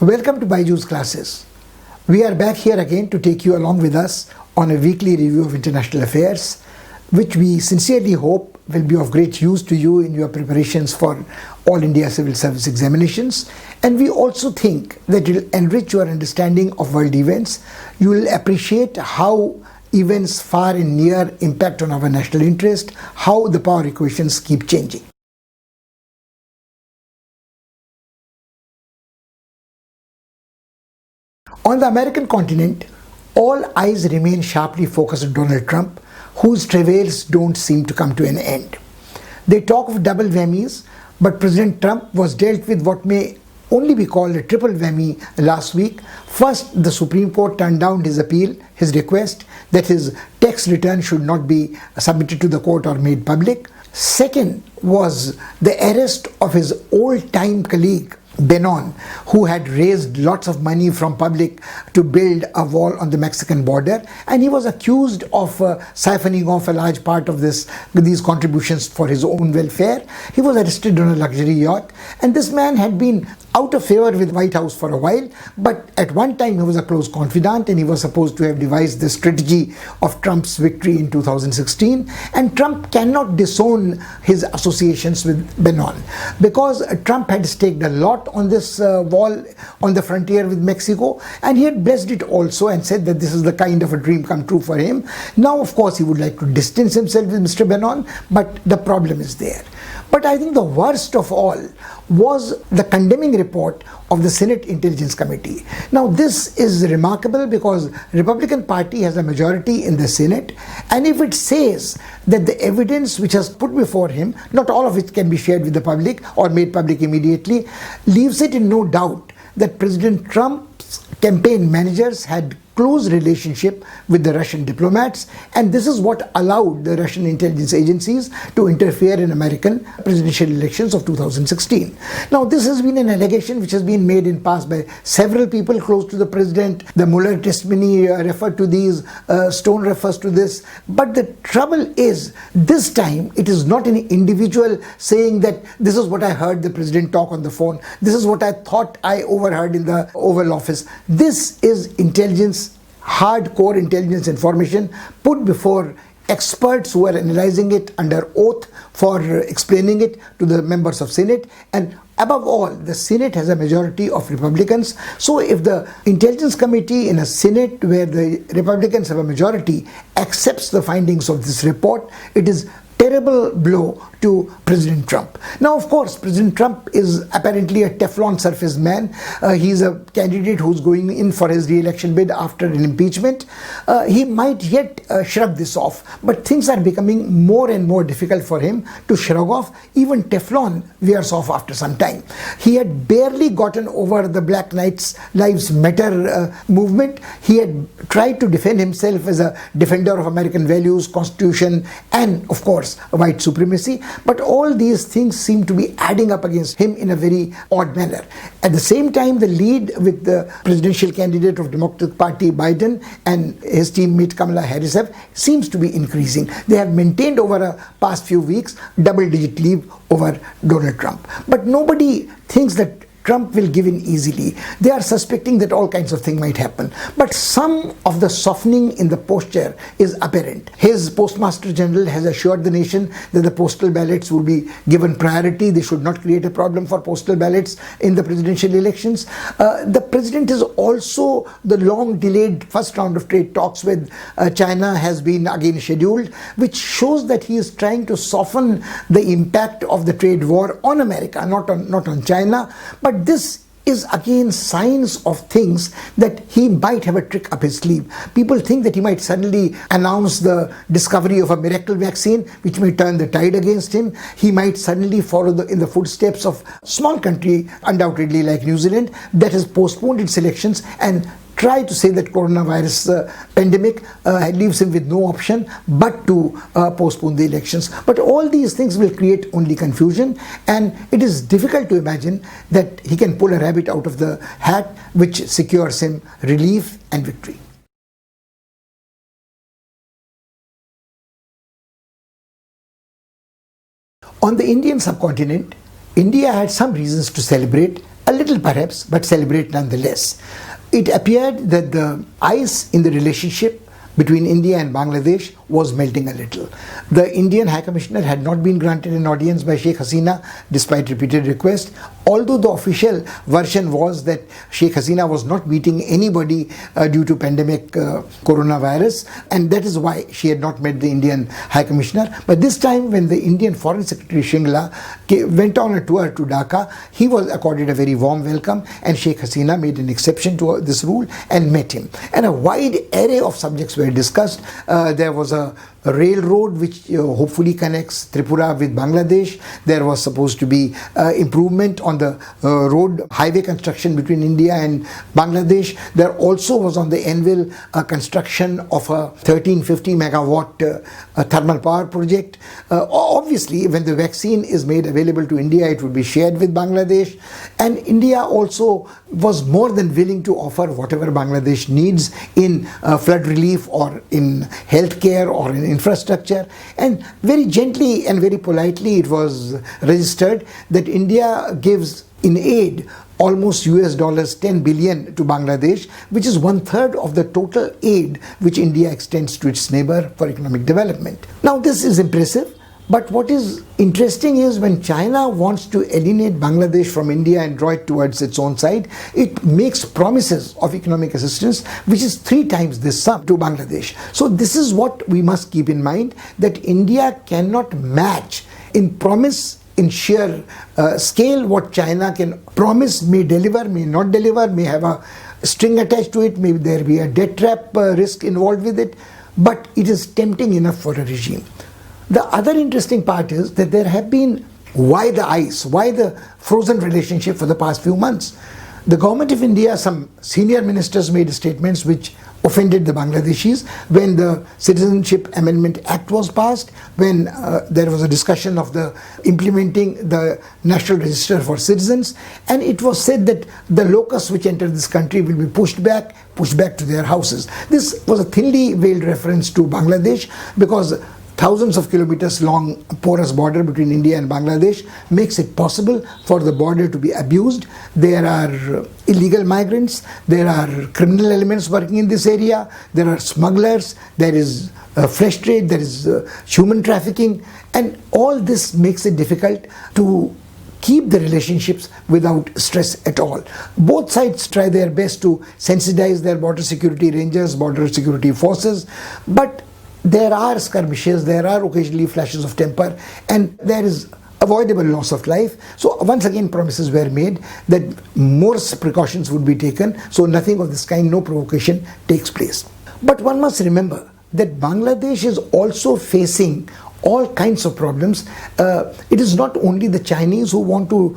Welcome to BYJU'S classes. We are back here again to take you along with us on a weekly review of international affairs, which we sincerely hope will be of great use to you in your preparations for All India Civil Service examinations. And we also think that it will enrich your understanding of world events. You will appreciate how events far and near impact on our national interest, how the power equations keep changing. On the American continent, all eyes remain sharply focused on Donald Trump, whose travails don't seem to come to an end. They talk of double whammies, but President Trump was dealt with what may only be called a triple whammy last week. First, the Supreme Court turned down his appeal, his request that his tax return should not be submitted to the court or made public. Second was the arrest of his old-time colleague, Bannon, who had raised lots of money from public to build a wall on the Mexican border, and he was accused of siphoning off a large part of these contributions for his own welfare. He was arrested on a luxury yacht, and this man had been out of favor with the White House for a while, but at one time he was a close confidant and he was supposed to have devised the strategy of Trump's victory in 2016. And Trump cannot disown his associations with Bannon because Trump had staked a lot on this wall on the frontier with Mexico, and he had blessed it also and said that this is the kind of a dream come true for him. Now, of course, he would like to distance himself with Mr. Bannon, but the problem is there. But I think the worst of all was the condemning report of the Senate Intelligence Committee. Now, this is remarkable because Republican Party has a majority in the Senate, and if it says that the evidence which has put before him, not all of it can be shared with the public or made public immediately, leaves it in no doubt that President Trump's campaign managers had close relationship with the Russian diplomats, and this is what allowed the Russian intelligence agencies to interfere in American presidential elections of 2016. Now, this has been an allegation which has been made in past by several people close to the president. The Mueller testimony referred to these, Stone refers to this. But the trouble is, this time it is not an individual saying that this is what I heard the president talk on the phone, this is what I thought I overheard in the Oval Office. This is intelligence, hardcore intelligence information put before experts who are analyzing it under oath for explaining it to the members of Senate. And above all, the Senate has a majority of Republicans. So if the Intelligence Committee in a Senate where the Republicans have a majority accepts the findings of this report, it is terrible blow to President Trump. Now, of course, President Trump is apparently a Teflon surface man. He's a candidate who's going in for his re-election bid after an impeachment. He might yet shrug this off, but things are becoming more and more difficult for him to shrug off. Even Teflon wears off after some time. He had barely gotten over the Black Lives Matter movement. He had tried to defend himself as a defender of American values, Constitution, and of course, white supremacy. But all these things seem to be adding up against him in a very odd manner. At the same time, the lead with the presidential candidate of Democratic Party, Biden, and his teammate Kamala Harris seems to be increasing. They have maintained over the past few weeks double-digit lead over Donald Trump. But nobody thinks that Trump will give in easily. They are suspecting that all kinds of things might happen. But some of the softening in the posture is apparent. His Postmaster General has assured the nation that the postal ballots will be given priority. They should not create a problem for postal ballots in the presidential elections. The president is also, the long-delayed first round of trade talks with China has been again scheduled, which shows that he is trying to soften the impact of the trade war on America, not on China. But this is again signs of things that he might have a trick up his sleeve. People think that he might suddenly announce the discovery of a miracle vaccine which may turn the tide against him. He might suddenly follow in the footsteps of a small country, undoubtedly like New Zealand, that has postponed its elections and try to say that coronavirus pandemic leaves him with no option but to postpone the elections. But all these things will create only confusion, and it is difficult to imagine that he can pull a rabbit out of the hat which secures him relief and victory. On the Indian subcontinent, India had some reasons to celebrate, a little perhaps, but celebrate nonetheless. It appeared that the ice in the relationship between India and Bangladesh was melting a little. The Indian High Commissioner had not been granted an audience by Sheikh Hasina despite repeated requests, although the official version was that Sheikh Hasina was not meeting anybody due to pandemic coronavirus, and that is why she had not met the Indian High Commissioner. But this time when the Indian Foreign Secretary Shingla went on a tour to Dhaka, he was accorded a very warm welcome, and Sheikh Hasina made an exception to this rule and met him. And a wide array of subjects were discussed. There was a railroad which hopefully connects Tripura with Bangladesh. There was supposed to be improvement on the road highway construction between India and Bangladesh. There also was on the anvil a construction of a 1350 megawatt thermal power project. Obviously, when the vaccine is made available to India, it would be shared with Bangladesh. And India also was more than willing to offer whatever Bangladesh needs in flood relief or in healthcare or in infrastructure. And very gently and very politely it was registered that India gives in aid almost US $10 billion to Bangladesh, which is 1/3 of the total aid which India extends to its neighbor for economic development. Now this is impressive. But what is interesting is when China wants to alienate Bangladesh from India and draw it towards its own side, it makes promises of economic assistance which is 3 times this sum to Bangladesh. So this is what we must keep in mind, that India cannot match in promise, in sheer scale, what China can promise, may deliver, may not deliver, may have a string attached to it, may there be a debt trap risk involved with it, but it is tempting enough for a regime. The other interesting part is that there have been, why the ice, why the frozen relationship for the past few months? The government of India, some senior ministers made statements which offended the Bangladeshis when the Citizenship Amendment Act was passed, when there was a discussion of the implementing the National Register for Citizens, and it was said that the locusts which enter this country will be pushed back to their houses. This was a thinly veiled reference to Bangladesh, because thousands of kilometers long porous border between India and Bangladesh makes it possible for the border to be abused. There are illegal migrants, there are criminal elements working in this area, there are smugglers, there is flesh trade, there is human trafficking, and all this makes it difficult to keep the relationships without stress at all. Both sides try their best to sensitize their border security rangers, border security forces, but there are skirmishes, there are occasionally flashes of temper, and there is avoidable loss of life. So once again promises were made that more precautions would be taken, so nothing of this kind, no provocation takes place. But one must remember that Bangladesh is also facing all kinds of problems. It is not only the Chinese who want to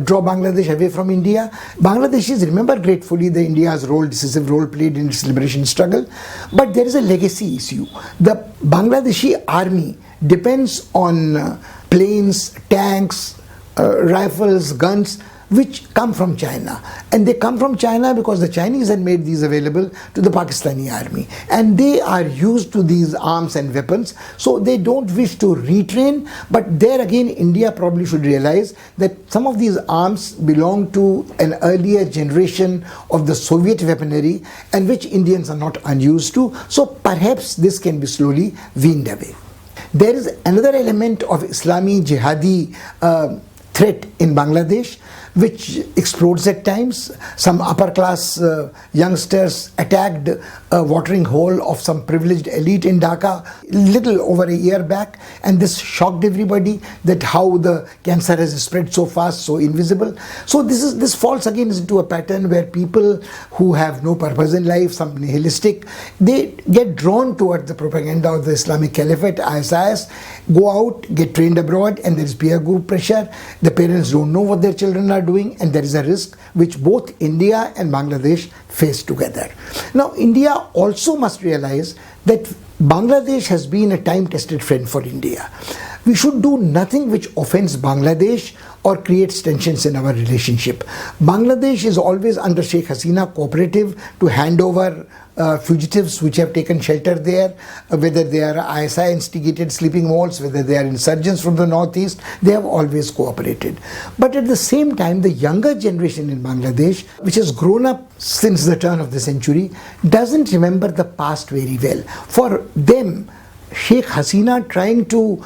draw Bangladesh away from India. Bangladeshis remember gratefully the India's decisive role played in its liberation struggle. But there is a legacy issue. The Bangladeshi army depends on planes, tanks, rifles, guns, which come from China. And they come from China because the Chinese had made these available to the Pakistani army. And they are used to these arms and weapons, so they don't wish to retrain. But there again, India probably should realize that some of these arms belong to an earlier generation of the Soviet weaponry, and which Indians are not unused to. So perhaps this can be slowly weaned away. There is another element of Islami jihadi threat in Bangladesh, which explodes at times. Some upper class youngsters attacked a watering hole of some privileged elite in Dhaka little over a year back, and this shocked everybody, that how the cancer has spread so fast, so invisible. So this falls again into a pattern where people who have no purpose in life, some nihilistic, they get drawn toward the propaganda of the Islamic Caliphate, IAS, go out, get trained abroad, and there is peer group pressure. The parents don't know what their children are doing, and there is a risk which both India and Bangladesh face together. Now, India also must realize that Bangladesh has been a time-tested friend for India. We should do nothing which offends Bangladesh or creates tensions in our relationship. Bangladesh is always under Sheikh Hasina cooperative to hand over fugitives which have taken shelter there, whether they are ISI instigated sleeping walls, whether they are insurgents from the northeast, they have always cooperated. But at the same time, the younger generation in Bangladesh, which has grown up since the turn of the century, doesn't remember the past very well. For them, Sheikh Hasina trying to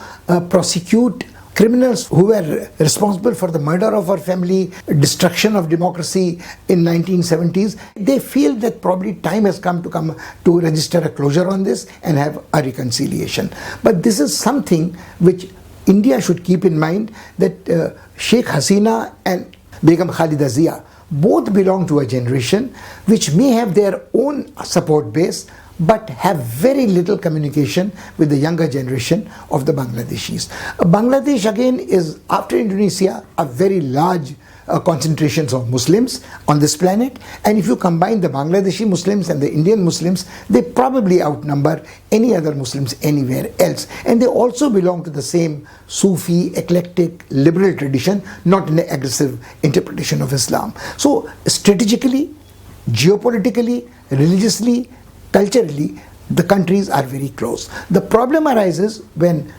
prosecute criminals who were responsible for the murder of our family, destruction of democracy in 1970s, they feel that probably time has come to register a closure on this and have a reconciliation. But this is something which India should keep in mind, that Sheikh Hasina and Begum Khalida Zia both belong to a generation which may have their own support base, but have very little communication with the younger generation of the Bangladeshis. Bangladesh again is, after Indonesia, a very large concentrations of Muslims on this planet, and if you combine the Bangladeshi Muslims and the Indian Muslims, they probably outnumber any other Muslims anywhere else, and they also belong to the same Sufi, eclectic, liberal tradition, not an aggressive interpretation of Islam. So strategically, geopolitically, religiously, culturally, the countries are very close. The problem arises when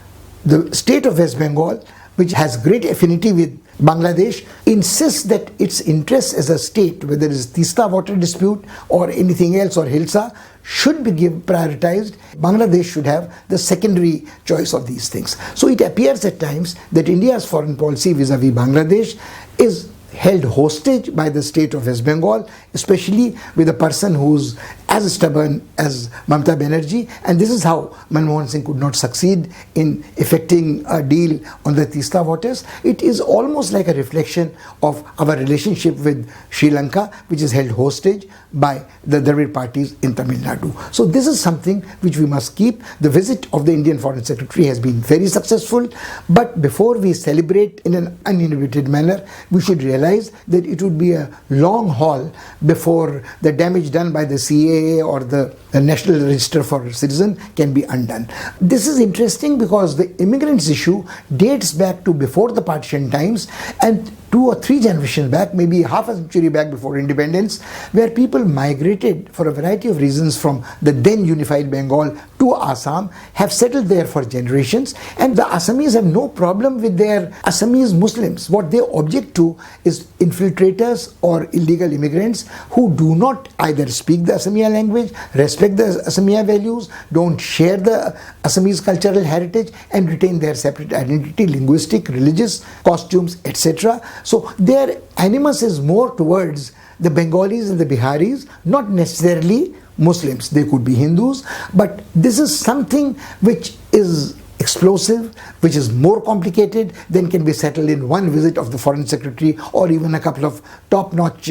the state of West Bengal, which has great affinity with Bangladesh, insists that its interests as a state, whether it is Tista water dispute or anything else, or Hilsa, should be prioritized. Bangladesh should have the secondary choice of these things. So it appears at times that India's foreign policy vis-a-vis Bangladesh is held hostage by the state of West Bengal, especially with a person who's as stubborn as Mamata Banerjee, and this is how Manmohan Singh could not succeed in effecting a deal on the Tista waters. It is almost like a reflection of our relationship with Sri Lanka, which is held hostage by the Dravid parties in Tamil Nadu. So this is something which we must keep. The visit of the Indian Foreign Secretary has been very successful, but before we celebrate in an uninhibited manner, we should realize that it would be a long haul before the damage done by the CAA or the National Register for Citizens can be undone. This is interesting because the immigrants issue dates back to before the partition times, and 2 or 3 generations back, maybe half a century back before independence, where people migrated for a variety of reasons from the then unified Bengal to Assam, have settled there for generations, and the Assamese have no problem with their Assamese Muslims. What they object to is infiltrators or illegal immigrants who do not either speak the Assamese language, respect the Assamese values, don't share the Assamese cultural heritage, and retain their separate identity, linguistic, religious, costumes, etc. So their animus is more towards the Bengalis and the Biharis, not necessarily Muslims. They could be Hindus, but this is something which is explosive, which is more complicated than can be settled in one visit of the Foreign Secretary or even a couple of top-notch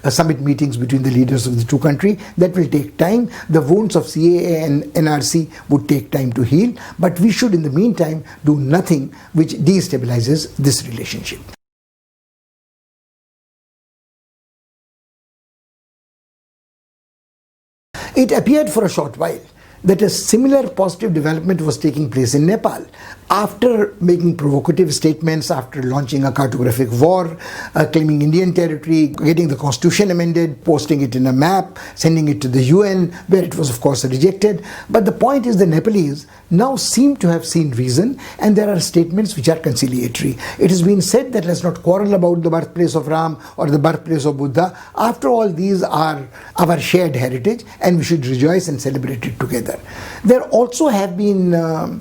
summit meetings between the leaders of the two countries. That will take time. The wounds of CAA and NRC would take time to heal, but we should in the meantime do nothing which destabilizes this relationship. It appeared for a short while that a similar positive development was taking place in Nepal. After making provocative statements, after launching a cartographic war, claiming Indian territory, getting the constitution amended, posting it in a map, sending it to the UN, where it was of course rejected. But the point is the Nepalese now seem to have seen reason, and there are statements which are conciliatory. It has been said that let's not quarrel about the birthplace of Ram or the birthplace of Buddha. After all, these are our shared heritage, and we should rejoice and celebrate it together. There also have been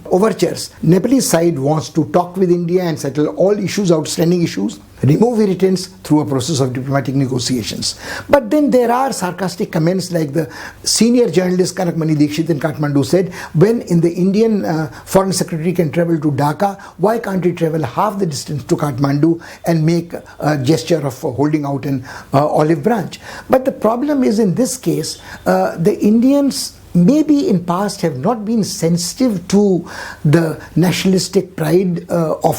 overtures. Nepalese side wants to talk with India and settle all issues, outstanding issues, remove irritants through a process of diplomatic negotiations. But then there are sarcastic comments like the senior journalist Kanakmani Dikshit in Kathmandu said, when in the Indian Foreign Secretary can travel to Dhaka, why can't he travel half the distance to Kathmandu and make a gesture of holding out an olive branch? But the problem is in this case, the Indians maybe in past have not been sensitive to the nationalistic pride of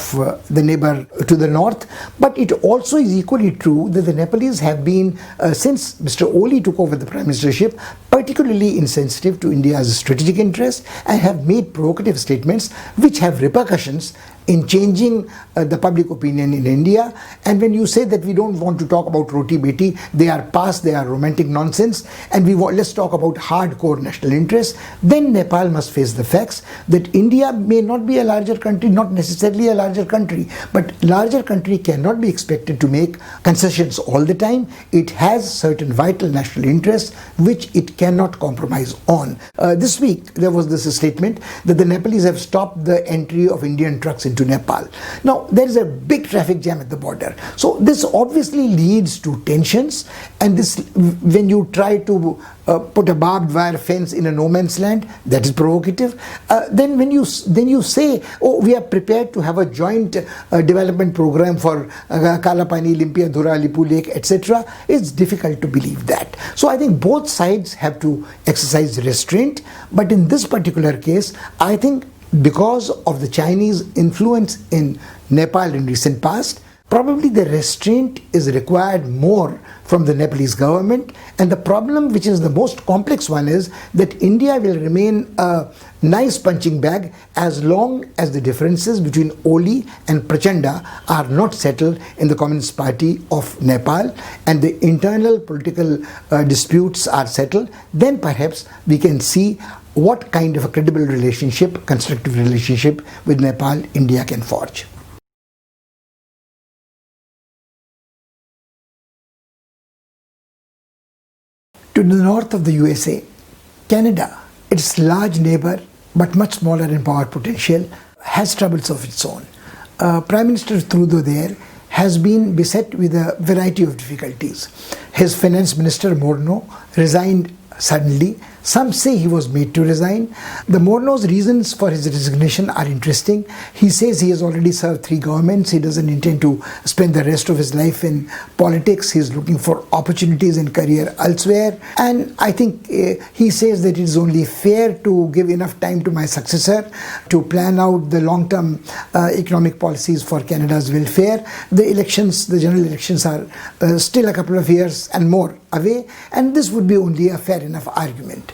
the neighbor to the north, but it also is equally true that the Nepalese have been, since Mr. Oli took over the prime ministership, particularly insensitive to India's strategic interest and have made provocative statements which have repercussions in changing the public opinion in India. And when you say that we don't want to talk about roti beti, they are past, they are romantic nonsense, and let's talk about hardcore national interests, then Nepal must face the facts that India may not be a larger country, not necessarily a larger country, but larger country cannot be expected to make concessions all the time. It has certain vital national interests which it cannot compromise on. This week there was this statement that the Nepalese have stopped the entry of Indian trucks into Nepal. Now there is a big traffic jam at the border, so this obviously leads to tensions, and this, when you try to put a barbed wire fence in a no man's land, that is provocative. Then when you say, oh, we are prepared to have a joint development program for Kalapani, Limpia, Dhura, Lipu Lake, etc., it's difficult to believe that. So I think both sides have to exercise restraint, but in this particular case, I think because of the Chinese influence in Nepal in recent past, probably the restraint is required more from the Nepalese government. And the problem, which is the most complex one, is that India will remain a nice punching bag as long as the differences between Oli and Prachanda are not settled in the Communist Party of Nepal and the internal political disputes are settled. Then perhaps we can see what kind of a credible relationship, constructive relationship with Nepal India can forge. To the north of the USA, Canada, its large neighbor but much smaller in power potential, has troubles of its own. Prime Minister Trudeau there has been beset with a variety of difficulties. His finance minister Morneau resigned suddenly. Some say he was made to resign. The Morneau's reasons for his resignation are interesting. He says he has already served 3 governments. He doesn't intend to spend the rest of his life in politics. He's looking for opportunities in career elsewhere. And I think he says that it is only fair to give enough time to my successor to plan out the long-term economic policies for Canada's welfare. The elections, the general elections, are still a couple of years and more away, and this would be only a fair enough argument.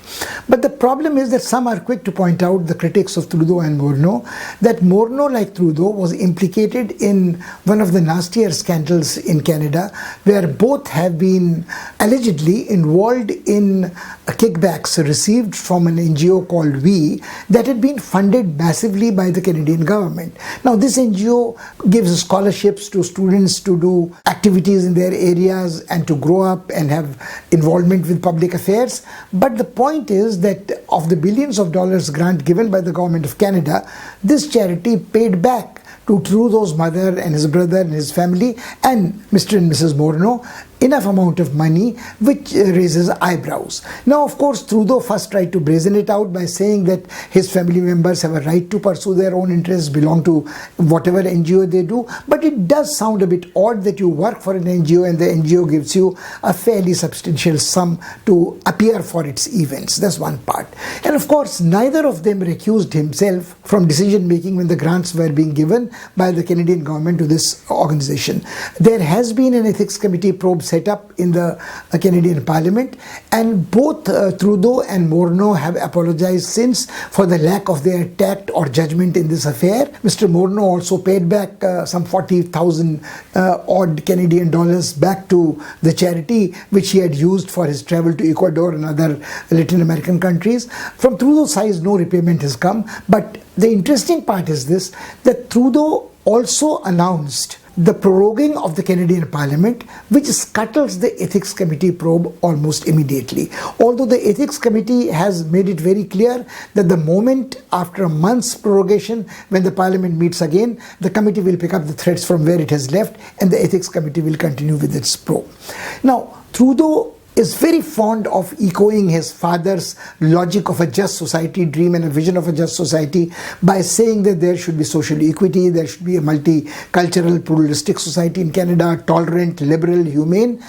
But the problem is that some are quick to point out, the critics of Trudeau and Morneau, that Morneau, like Trudeau, was implicated in one of the nastier scandals in Canada, where both have been allegedly involved in kickbacks received from an NGO called We that had been funded massively by the Canadian government. Now this NGO gives scholarships to students to do activities in their areas and to grow up and have involvement with public affairs. But the point is that of the billions of dollars grant given by the government of Canada, this charity paid back to Trudeau's mother and his brother and his family and Mr. and Mrs. Morneau enough amount of money which raises eyebrows. Now of course Trudeau first tried to brazen it out by saying that his family members have a right to pursue their own interests, belong to whatever NGO they do, but it does sound a bit odd that you work for an NGO and the NGO gives you a fairly substantial sum to appear for its events. That's one part. And of course neither of them recused himself from decision making when the grants were being given by the Canadian government to this organization. There has been an ethics committee probe set up in the Canadian Parliament, and both Trudeau and Morneau have apologized since for the lack of their tact or judgment in this affair. Mr. Morneau also paid back some 40,000 odd Canadian dollars back to the charity which he had used for his travel to Ecuador and other Latin American countries. From Trudeau's side, no repayment has come, but the interesting part is this, that Trudeau also announced the proroguing of the Canadian Parliament, which scuttles the Ethics Committee probe almost immediately. Although the Ethics Committee has made it very clear that the moment after a month's prorogation, when the Parliament meets again, the committee will pick up the threads from where it has left and the Ethics Committee will continue with its probe. Now, Trudeau is very fond of echoing his father's logic of a just society, dream and a vision of a just society, by saying that there should be social equity, there should be a multicultural, pluralistic society in Canada, tolerant, liberal, humane.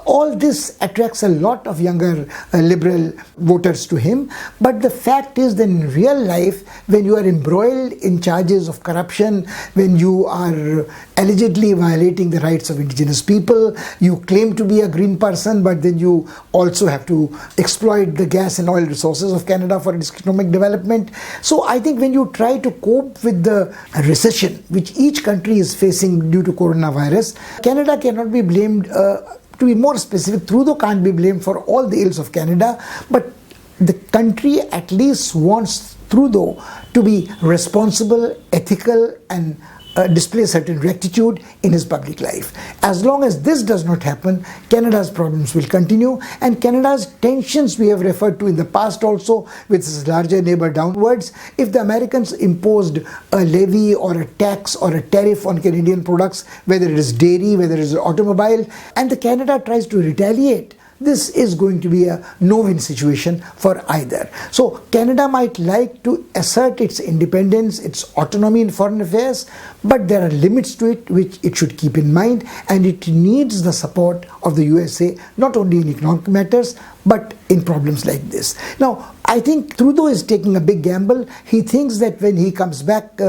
All this attracts a lot of younger liberal voters to him. But the fact is that in real life, when you are embroiled in charges of corruption, when you are allegedly violating the rights of indigenous people, you claim to be a green person, but then you also have to exploit the gas and oil resources of Canada for its economic development. So I think when you try to cope with the recession which each country is facing due to coronavirus, Canada cannot be blamed. To be more specific, Trudeau can't be blamed for all the ills of Canada, but the country at least wants Trudeau to be responsible, ethical, and display certain rectitude in his public life. As long as this does not happen, Canada's problems will continue, and Canada's tensions we have referred to in the past also with its larger neighbor downwards. If the Americans imposed a levy or a tax or a tariff on Canadian products, whether it is dairy, whether it is automobile, and the Canada tries to retaliate, this is going to be a no-win situation for either. So Canada might like to assert its independence, its autonomy in foreign affairs, but there are limits to it which it should keep in mind, and it needs the support of the USA, not only in economic matters, but in problems like this. Now, I think Trudeau is taking a big gamble. He thinks that when he comes back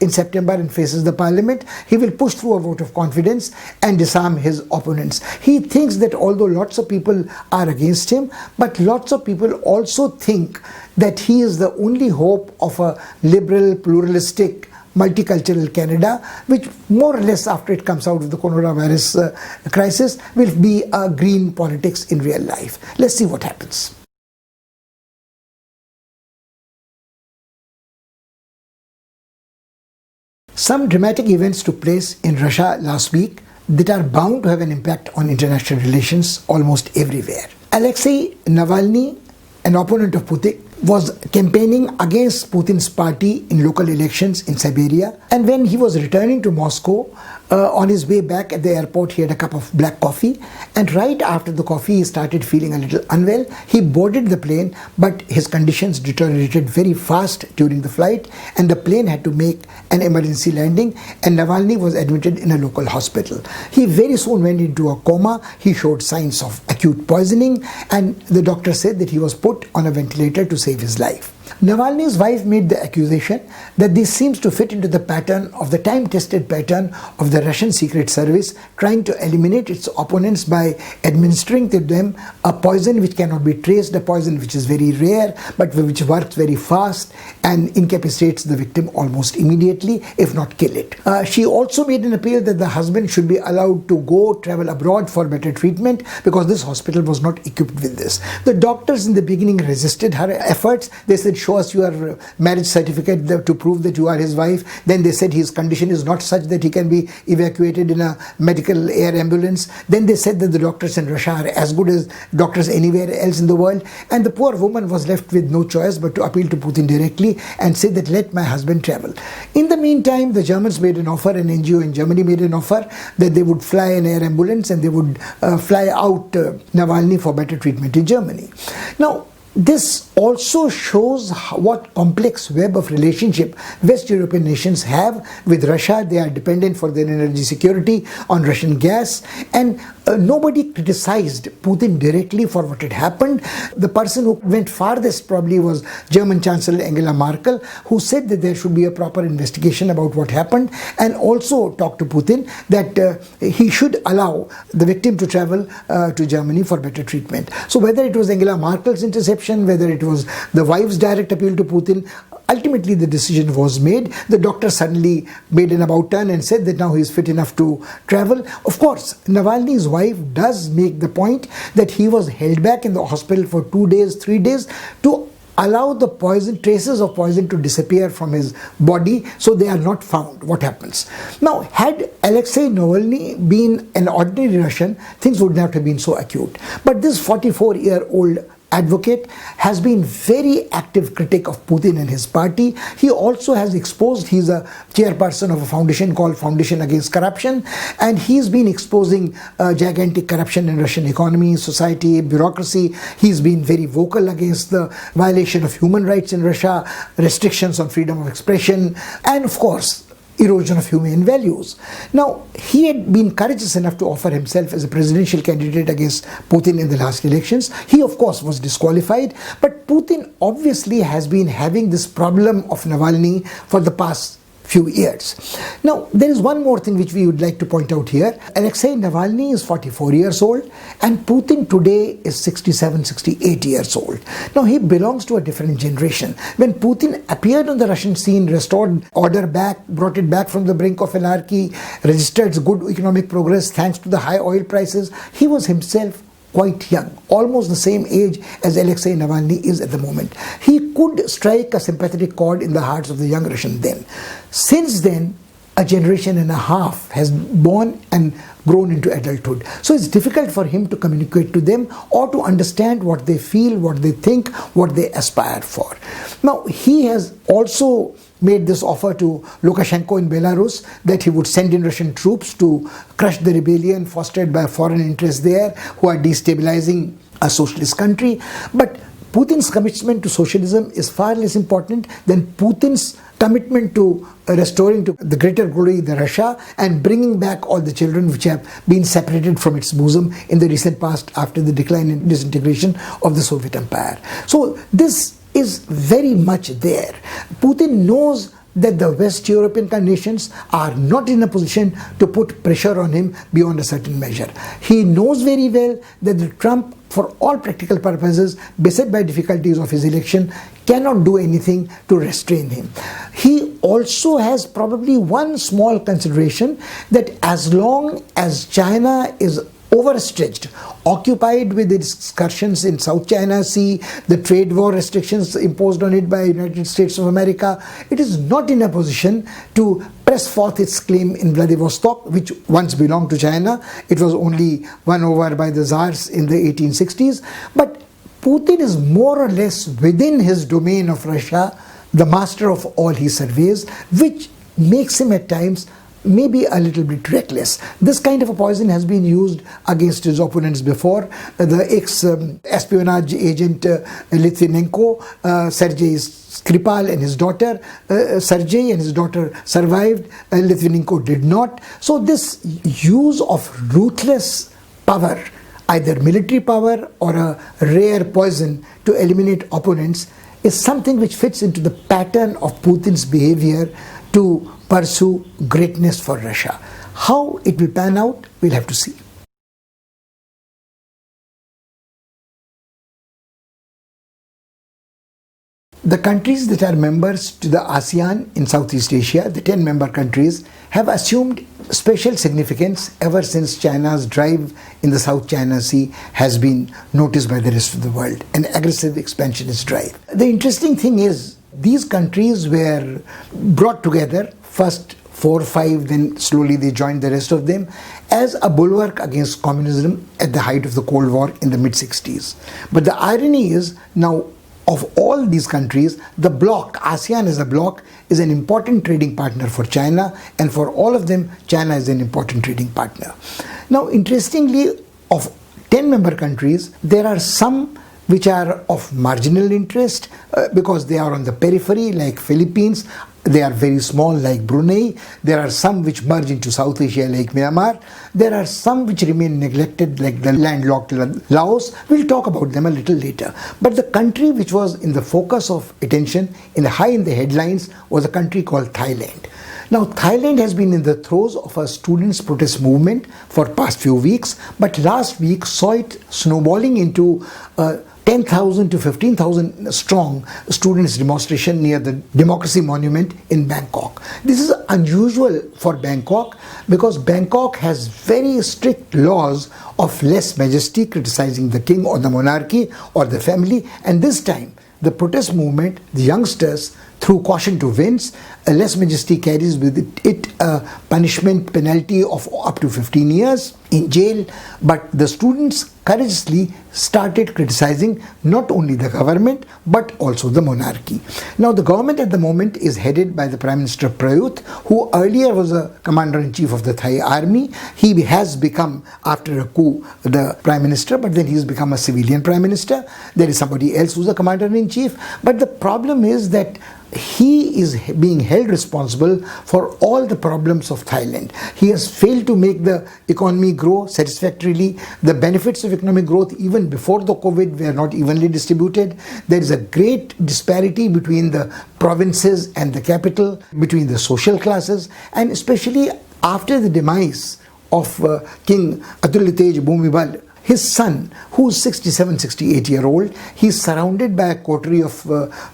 in September and faces the parliament, he will push through a vote of confidence and disarm his opponents. He thinks that although lots of people are against him, but lots of people also think that he is the only hope of a liberal, pluralistic, multicultural Canada, which more or less after it comes out of the coronavirus crisis will be a green politics in real life. Let's see what happens. Some dramatic events took place in Russia last week that are bound to have an impact on international relations almost everywhere. Alexei Navalny, an opponent of Putin, was campaigning against Putin's party in local elections in Siberia, and when he was returning to Moscow, on his way back at the airport, he had a cup of black coffee, and right after the coffee he started feeling a little unwell. He boarded the plane, but his conditions deteriorated very fast during the flight, and the plane had to make an emergency landing, and Navalny was admitted in a local hospital. He very soon went into a coma. He showed signs of acute poisoning, and the doctor said that he was put on a ventilator to save his life. Navalny's wife made the accusation that this seems to fit into the pattern of the time-tested pattern of the Russian Secret Service trying to eliminate its opponents by administering to them a poison which cannot be traced, a poison which is very rare but which works very fast and incapacitates the victim almost immediately, if not kill it. She also made an appeal that the husband should be allowed to go travel abroad for better treatment because this hospital was not equipped with this. The doctors in the beginning resisted her efforts. They said, show us your marriage certificate to prove that you are his wife. Then they said his condition is not such that he can be evacuated in a medical air ambulance. Then they said that the doctors in Russia are as good as doctors anywhere else in the world. And the poor woman was left with no choice but to appeal to Putin directly and say that let my husband travel. In the meantime, the Germans made an offer, an NGO in Germany made an offer that they would fly an air ambulance and they would fly out Navalny for better treatment in Germany. Now, this also shows what complex web of relationship West European nations have with Russia. They are dependent for their energy security on Russian gas, and nobody criticized Putin directly for what had happened. The person who went farthest probably was German Chancellor Angela Merkel, who said that there should be a proper investigation about what happened, and also talked to Putin that he should allow the victim to travel to Germany for better treatment. So whether it was Angela Merkel's interception, whether it was the wife's direct appeal to Putin, ultimately the decision was made. The doctor suddenly made an about turn and said that now he is fit enough to travel. Of course, Navalny's wife does make the point that he was held back in the hospital for 2 days, 3 days to allow the poison, traces of poison to disappear from his body so they are not found. What happens? Now, had Alexei Navalny been an ordinary Russian, things would not have been so acute. But this 44-year-old advocate has been very active critic of Putin and his party. He also has exposed, he's a chairperson of a foundation called Foundation Against Corruption, and he's been exposing gigantic corruption in Russian economy, society, bureaucracy. He's been very vocal against the violation of human rights in Russia, restrictions on freedom of expression, and of course, erosion of humane values. Now, he had been courageous enough to offer himself as a presidential candidate against Putin in the last elections. He, of course, was disqualified, but Putin obviously has been having this problem of Navalny for the past few years. Now, there is one more thing which we would like to point out here. Alexei Navalny is 44 years old and Putin today is 67, 68 years old. Now, he belongs to a different generation. When Putin appeared on the Russian scene, restored order back, brought it back from the brink of anarchy, registered good economic progress thanks to the high oil prices, he was himself quite young, almost the same age as Alexei Navalny is at the moment. He could strike a sympathetic chord in the hearts of the young Russians then. Since then, a generation and a half has born and grown into adulthood. So it's difficult for him to communicate to them or to understand what they feel, what they think, what they aspire for. Now, he has also made this offer to Lukashenko in Belarus that he would send in Russian troops to crush the rebellion fostered by foreign interests there who are destabilizing a socialist country. But Putin's commitment to socialism is far less important than Putin's commitment to restoring to the greater glory the Russia and bringing back all the children which have been separated from its bosom in the recent past after the decline and disintegration of the Soviet Empire. So this is very much there. Putin knows that the West European nations are not in a position to put pressure on him beyond a certain measure. He knows very well that Trump, for all practical purposes, beset by difficulties of his election, cannot do anything to restrain him. He also has probably one small consideration that as long as China is overstretched, occupied with its excursions in South China Sea, the trade war restrictions imposed on it by United States of America, it is not in a position to press forth its claim in Vladivostok, which once belonged to China. It was only won over by the Tsars in the 1860s. But Putin is more or less within his domain of Russia, the master of all he surveys, which makes him at times maybe a little bit reckless. This kind of a poison has been used against his opponents before. The ex-espionage agent Litvinenko, Sergei Skripal and his daughter, Sergei and his daughter survived, Litvinenko did not. So this use of ruthless power, either military power or a rare poison to eliminate opponents, is something which fits into the pattern of Putin's behavior to pursue greatness for Russia. How it will pan out, we'll have to see. The countries that are members to the ASEAN in Southeast Asia, the 10 member countries, have assumed special significance ever since China's drive in the South China Sea has been noticed by the rest of the world, an aggressive expansionist drive. The interesting thing is, these countries were brought together, first 4 or 5, then slowly they joined the rest of them, as a bulwark against communism at the height of the Cold War in the mid-60s. But the irony is, now of all these countries, the bloc, ASEAN as a bloc, is an important trading partner for China, and for all of them, China is an important trading partner. Now, interestingly, of 10 member countries, there are some which are of marginal interest because they are on the periphery, like Philippines. They are very small, like Brunei. There are some which merge into South Asia, like Myanmar. There are some which remain neglected, like the landlocked Laos. We'll talk about them a little later. But the country which was in the focus of attention, high in the headlines, was a country called Thailand. Now, Thailand has been in the throes of a students' protest movement for past few weeks, but last week saw it snowballing into 10,000 to 15,000 strong students' demonstration near the Democracy Monument in Bangkok. This is unusual for Bangkok because Bangkok has very strict laws of lèse majesty, criticizing the king or the monarchy or the family, and this time the protest movement, the youngsters, threw caution to winds. A lèse majesty carries with it a punishment penalty of up to 15 years in jail, but the students courageously started criticizing not only the government but also the monarchy. Now the government at the moment is headed by the Prime Minister Prayut, who earlier was a commander-in-chief of the Thai army. He has become, after a coup, the Prime Minister, but then he's become a civilian Prime Minister. There is somebody else who's a commander-in-chief. But the problem is that he is being held responsible for all the problems of Thailand. He has failed to make the economy grow satisfactorily. The benefits of economic growth even before the COVID were not evenly distributed. There is a great disparity between the provinces and the capital, between the social classes, and especially after the demise of King Adulitej Bhumibal, his son, who's 67, 68-year-old, he's surrounded by a coterie of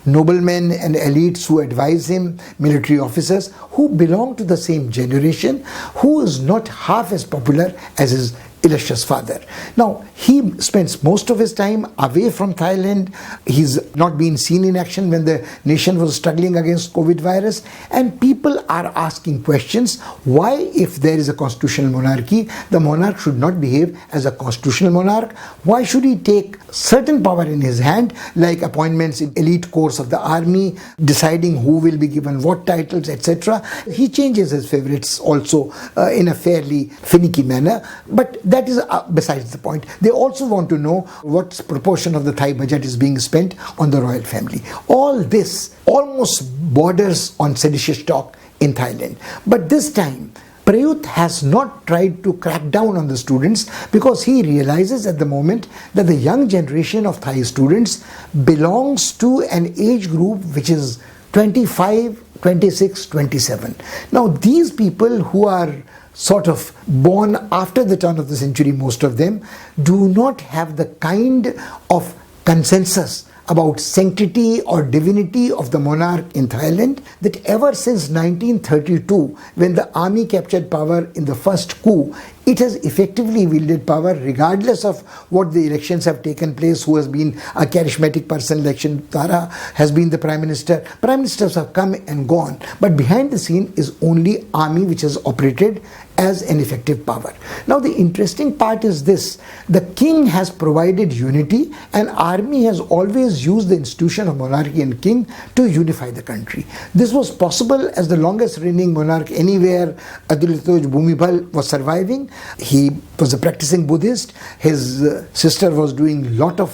noblemen and elites who advise him, military officers, who belong to the same generation, who is not half as popular as his illustrious father. Now, he spends most of his time away from Thailand. He's not been seen in action when the nation was struggling against COVID virus. And people are asking questions, why, if there is a constitutional monarchy, the monarch should not behave as a constitutional monarch? Why should he take certain power in his hand, like appointments in elite corps of the army, deciding who will be given what titles, etc. He changes his favorites also in a fairly finicky manner. But that is besides the point. They also want to know what proportion of the Thai budget is being spent on the royal family. All this almost borders on seditious talk in Thailand. But this time, Prayut has not tried to crack down on the students, because he realizes at the moment that the young generation of Thai students belongs to an age group which is 25, 26, 27. Now these people who are sort of born after the turn of the century, most of them, do not have the kind of consensus about sanctity or divinity of the monarch in Thailand that ever since 1932, when the army captured power in the first coup, it has effectively wielded power regardless of what the elections have taken place, who has been a charismatic person like Shintara has been the Prime Minister. Prime Ministers have come and gone, but behind the scene is only army which has operated as an effective power. Now the interesting part is this: the king has provided unity, and army has always used the institution of monarchy and king to unify the country. This was possible as the longest reigning monarch anywhere, Adulitej Bhumibal, was surviving. He was a practicing Buddhist. His sister was doing a lot of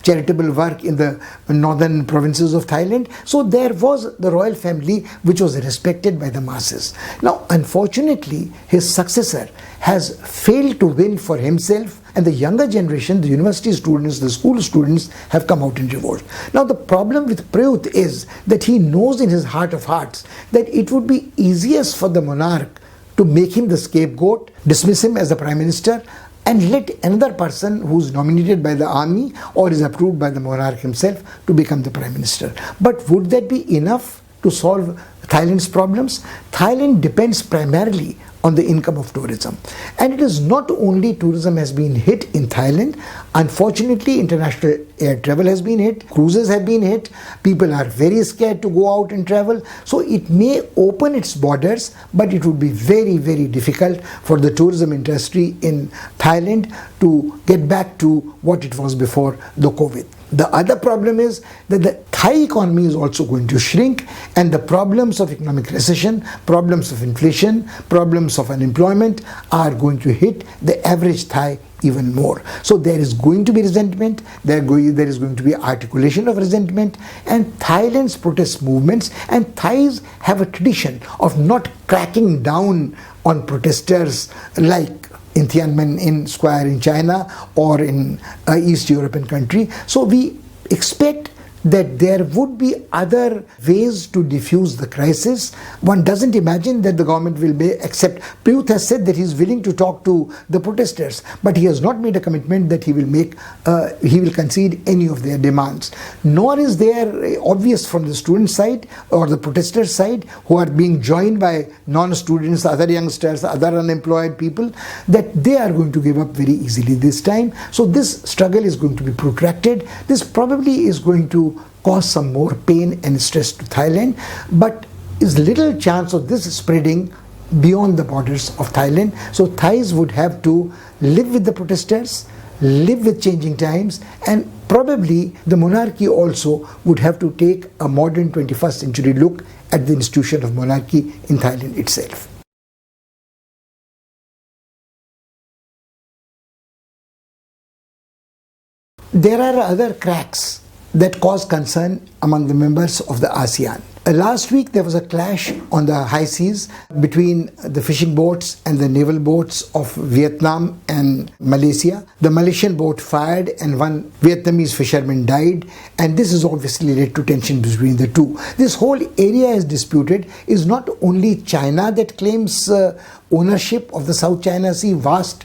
charitable work in the northern provinces of Thailand. So there was the royal family which was respected by the masses. Now unfortunately, his successor has failed to win for himself, and the younger generation, the university students, the school students, have come out in revolt. Now the problem with Prayut is that he knows in his heart of hearts that it would be easiest for the monarch to make him the scapegoat, dismiss him as the Prime Minister, and let another person who's nominated by the army or is approved by the monarch himself to become the Prime Minister. But would that be enough to solve Thailand's problems? Thailand depends primarily on the income of tourism. And it is not only tourism has been hit in Thailand. Unfortunately, international air travel has been hit. Cruises have been hit. People are very scared to go out and travel. So it may open its borders, but it would be very, very difficult for the tourism industry in Thailand to get back to what it was before the COVID. The other problem is that the Thai economy is also going to shrink, and the problems of economic recession, problems of inflation, problems of unemployment are going to hit the average Thai even more. So there is going to be resentment, there is going to be articulation of resentment, and Thailand's protest movements, and Thais have a tradition of not cracking down on protesters like in Tiananmen in Square in China or in East European country. So we expect that there would be other ways to diffuse the crisis. One doesn't imagine that the government will be, except Prayut has said that he is willing to talk to the protesters, but he has not made a commitment that he will concede any of their demands. Nor is there obvious from the student side or the protester side, who are being joined by non-students, other youngsters, other unemployed people, that they are going to give up very easily this time. So this struggle is going to be protracted. This probably is going to cause some more pain and stress to Thailand, but is little chance of this spreading beyond the borders of Thailand. So Thais would have to live with the protesters, live with changing times, and probably the monarchy also would have to take a modern 21st century look at the institution of monarchy in Thailand itself. There are other cracks that cause concern among the members of the ASEAN. Last week there was a clash on the high seas between the fishing boats and the naval boats of Vietnam and Malaysia. The Malaysian boat fired and one Vietnamese fisherman died, and this has obviously led to tension between the two. This whole area is disputed. It's not only China that claims ownership of the South China Sea, vast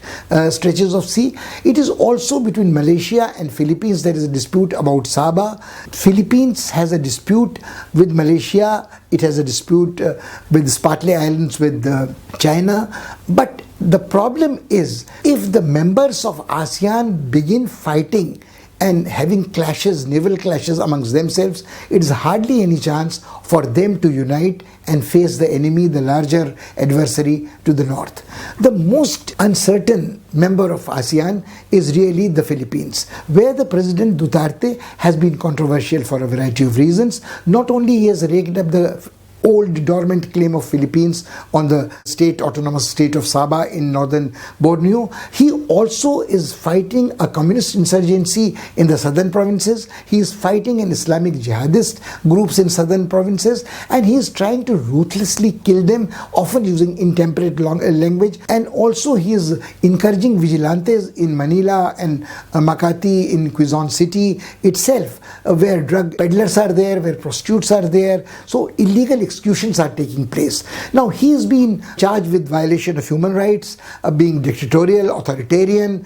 stretches of sea. It is also between Malaysia and Philippines. There is a dispute about Sabah. Philippines has a dispute with Malaysia. It has a dispute with Spratly Islands with China. But the problem is, if the members of ASEAN begin fighting and having clashes, naval clashes amongst themselves, it is hardly any chance for them to unite and face the enemy, the larger adversary to the north. The most uncertain member of ASEAN is really the Philippines, where the President Duterte has been controversial for a variety of reasons. Not only he has raked up the old dormant claim of Philippines on the autonomous state of Sabah in northern Borneo. He also is fighting a communist insurgency in the southern provinces. He is fighting an Islamic jihadist groups in southern provinces, and he is trying to ruthlessly kill them, often using intemperate language. And also he is encouraging vigilantes in Manila and Makati in Quezon City itself, where drug peddlers are there, where prostitutes are there. So illegal executions are taking place. Now he has been charged with violation of human rights, being dictatorial, authoritarian,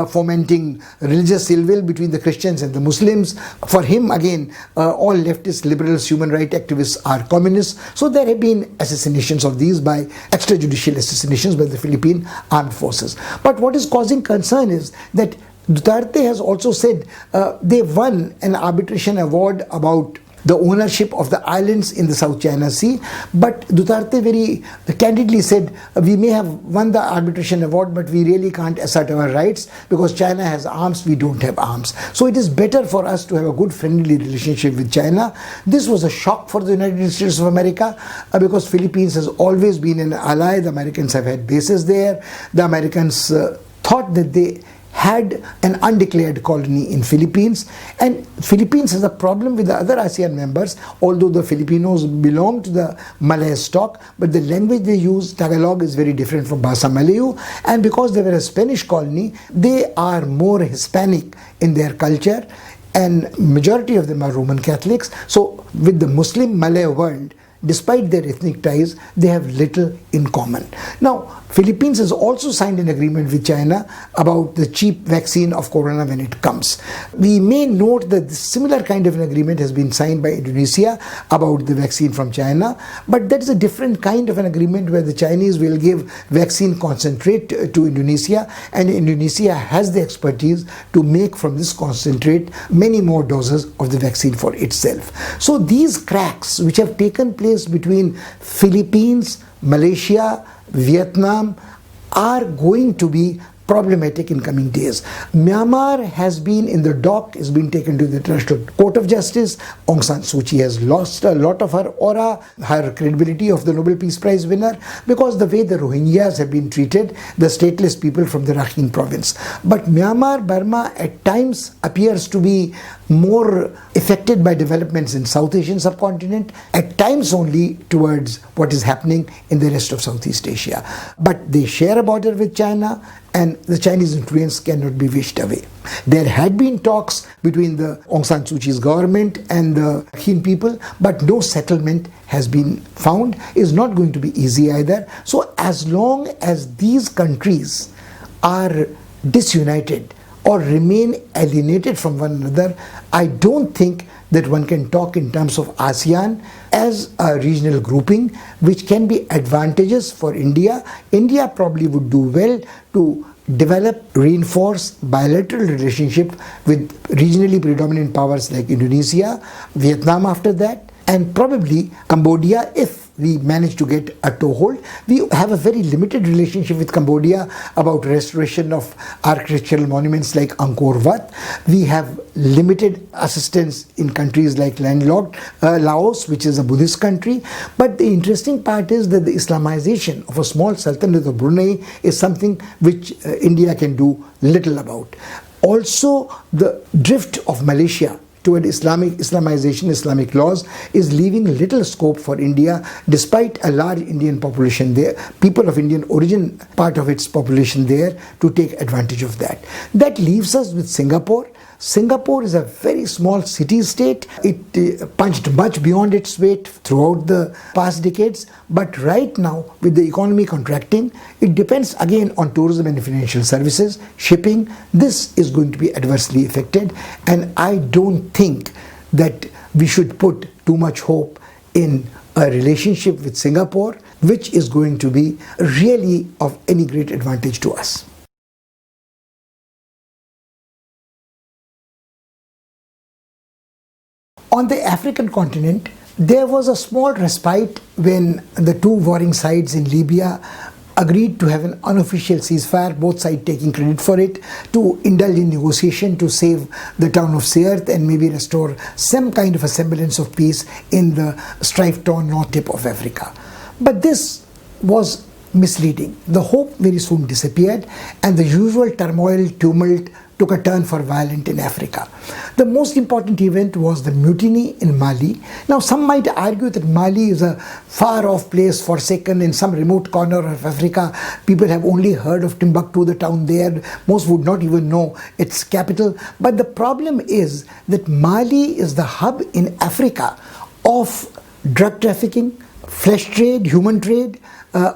fomenting religious ill will between the Christians and the Muslims. For him, again, all leftist liberals, human rights activists are communists. So there have been assassinations of these by extrajudicial assassinations by the Philippine armed forces. But what is causing concern is that Duterte has also said they won an arbitration award about the ownership of the islands in the South China Sea, but Duterte very candidly said, we may have won the arbitration award, but we really can't assert our rights because China has arms, we don't have arms. So it is better for us to have a good friendly relationship with China. This was a shock for the United States of America because Philippines has always been an ally. The Americans have had bases there. The Americans thought that they had an undeclared colony in Philippines, and Philippines has a problem with the other ASEAN members, although the Filipinos belong to the Malay stock, but the language they use, Tagalog, is very different from Bahasa Malayu, and because they were a Spanish colony, they are more Hispanic in their culture, and majority of them are Roman Catholics. So with the Muslim Malay world, despite their ethnic ties, they have little in common. Now, Philippines has also signed an agreement with China about the cheap vaccine of corona when it comes. We may note that this similar kind of an agreement has been signed by Indonesia about the vaccine from China, but that is a different kind of an agreement where the Chinese will give vaccine concentrate to Indonesia, and Indonesia has the expertise to make from this concentrate many more doses of the vaccine for itself. So these cracks which have taken place between Philippines, Malaysia, Vietnam are going to be problematic in coming days. Myanmar has been in the dock, has been taken to the International Court of Justice. Aung San Suu Kyi has lost a lot of her aura, her credibility of the Nobel Peace Prize winner, because the way the Rohingyas have been treated, the stateless people from the Rakhine province. But Myanmar, Burma at times appears to be more affected by developments in South Asian subcontinent, at times only towards what is happening in the rest of Southeast Asia. But they share a border with China, and the Chinese influence cannot be wished away. There had been talks between the Aung San Suu Kyi's government and the Rakhine people, but no settlement has been found. It's not going to be easy either. So as long as these countries are disunited or remain alienated from one another, I don't think that one can talk in terms of ASEAN as a regional grouping which can be advantageous for India. India probably would do well to develop, reinforce bilateral relationship with regionally predominant powers like Indonesia, Vietnam after that, and probably Cambodia if we managed to get a toehold. We have a very limited relationship with Cambodia about restoration of architectural monuments like Angkor Wat. We have limited assistance in countries like landlocked Laos, which is a Buddhist country. But the interesting part is that the Islamization of a small Sultanate of Brunei is something which India can do little about. Also, the drift of Malaysia toward Islamization, Islamic laws, is leaving little scope for India, despite a large Indian population there, people of Indian origin, part of its population there, to take advantage of that. That leaves us with Singapore. Singapore is a very small city-state. It punched much beyond its weight throughout the past decades. But right now, with the economy contracting, it depends again on tourism and financial services, shipping. This is going to be adversely affected. And I don't think that we should put too much hope in a relationship with Singapore, which is going to be really of any great advantage to us. On the African continent, there was a small respite when the two warring sides in Libya agreed to have an unofficial ceasefire, both sides taking credit for it, to indulge in negotiation to save the town of Sirte and maybe restore some kind of a semblance of peace in the strife-torn north tip of Africa. But this was misleading. The hope very soon disappeared, and the usual turmoil, tumult took a turn for violence in Africa. The most important event was the mutiny in Mali. Now, some might argue that Mali is a far-off place, forsaken in some remote corner of Africa. People have only heard of Timbuktu, the town there. Most would not even know its capital. But the problem is that Mali is the hub in Africa of drug trafficking, flesh trade, human trade,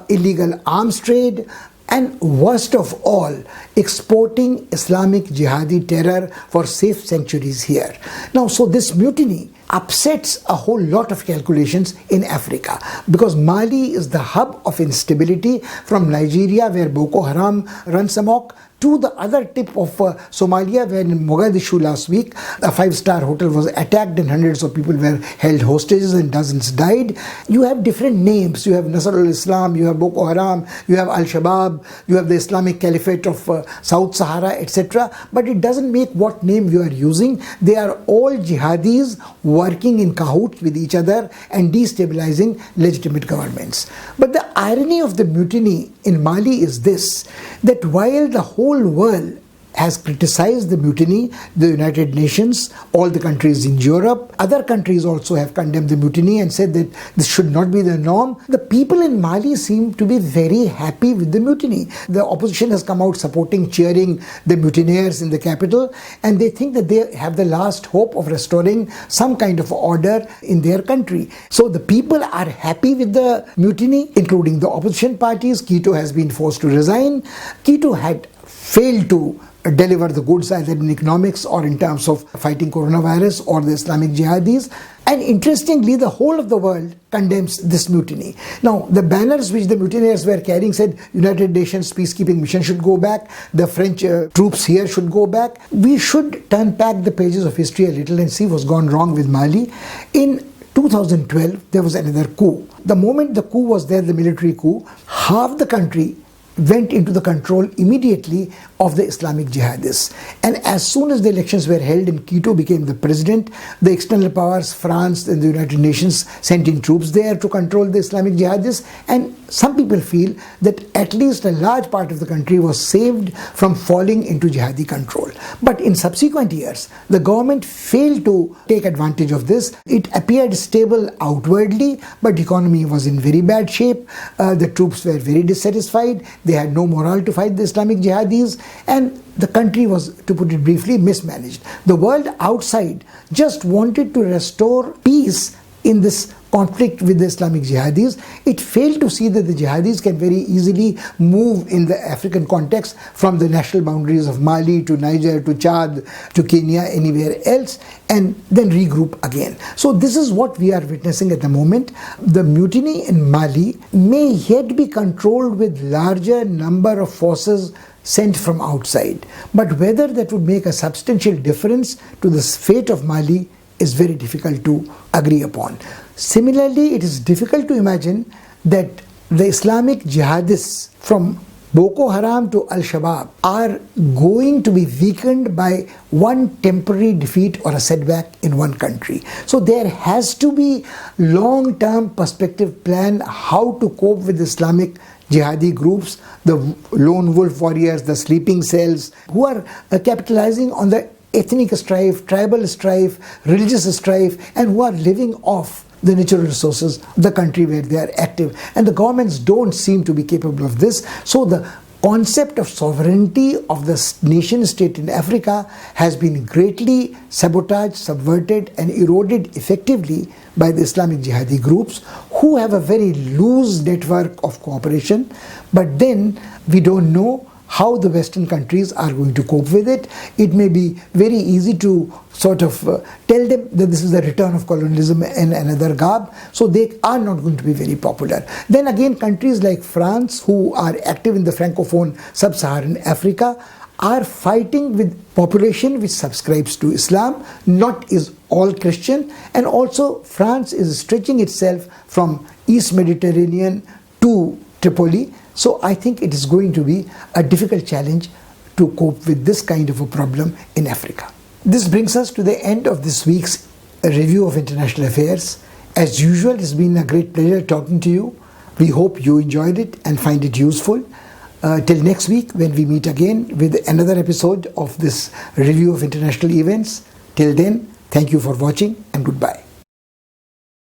illegal arms trade, and worst of all, exporting Islamic jihadi terror for safe sanctuaries here. Now, so this mutiny upsets a whole lot of calculations in Africa, because Mali is the hub of instability, from Nigeria, where Boko Haram runs amok, to the other tip of Somalia, where in Mogadishu last week, a five-star hotel was attacked and hundreds of people were held hostages and dozens died. You have different names. You have Nasr al-Islam, you have Boko Haram, you have Al-Shabaab, you have the Islamic Caliphate of South Sahara, etc. But it doesn't make what name you are using. They are all jihadis working in cahoots with each other and destabilizing legitimate governments. But the irony of the mutiny in Mali is this, that while the whole world has criticized the mutiny, the United Nations, all the countries in Europe, other countries also have condemned the mutiny and said that this should not be the norm. The people in Mali seem to be very happy with the mutiny. The opposition has come out supporting, cheering the mutineers in the capital, and they think that they have the last hope of restoring some kind of order in their country. So the people are happy with the mutiny, including the opposition parties. Quito has been forced to resign. Quito had failed to deliver the goods either in economics or in terms of fighting coronavirus or the Islamic jihadis. And interestingly, the whole of the world condemns this mutiny. Now, the banners which the mutineers were carrying said United Nations peacekeeping mission should go back, the French troops here should go back. We should turn back the pages of history a little and see what's gone wrong with Mali. In 2012, there was another coup. The moment the coup was there, the military coup, half the country went into the control immediately of the Islamic jihadists. And as soon as the elections were held and Quito became the president, the external powers, France and the United Nations, sent in troops there to control the Islamic jihadists. And some people feel that at least a large part of the country was saved from falling into jihadi control. But in subsequent years, the government failed to take advantage of this. It appeared stable outwardly, but the economy was in very bad shape. The troops were very dissatisfied. They had no morale to fight the Islamic jihadis, and the country was, to put it briefly, mismanaged. The world outside just wanted to restore peace in this conflict with the Islamic jihadis. It failed to see that the jihadis can very easily move in the African context from the national boundaries of Mali to Niger to Chad to Kenya, anywhere else, and then regroup again. So this is what we are witnessing at the moment. The mutiny in Mali may yet be controlled with larger number of forces sent from outside. But whether that would make a substantial difference to the fate of Mali is very difficult to agree upon. Similarly, it is difficult to imagine that the Islamic jihadists from Boko Haram to Al-Shabaab are going to be weakened by one temporary defeat or a setback in one country. So there has to be long-term perspective plan how to cope with Islamic jihadi groups, the lone wolf warriors, the sleeping cells, who are capitalizing on the ethnic strife, tribal strife, religious strife, and who are living off the natural resources of the country where they are active. And the governments don't seem to be capable of this. So the concept of sovereignty of the nation state in Africa has been greatly sabotaged, subverted, and eroded effectively by the Islamic jihadi groups, who have a very loose network of cooperation. But then we don't know how the Western countries are going to cope with it. It may be very easy to sort of tell them that this is the return of colonialism in another garb, so they are not going to be very popular. Then again, countries like France, who are active in the Francophone sub-Saharan Africa, are fighting with population which subscribes to Islam, not is all Christian, and also France is stretching itself from East Mediterranean to Tripoli. So I think it is going to be a difficult challenge to cope with this kind of a problem in Africa. This brings us to the end of this week's review of international affairs. As usual, it's been a great pleasure talking to you. We hope you enjoyed it and find it useful. Till next week, when we meet again with another episode of this review of international events. Till then, thank you for watching and goodbye.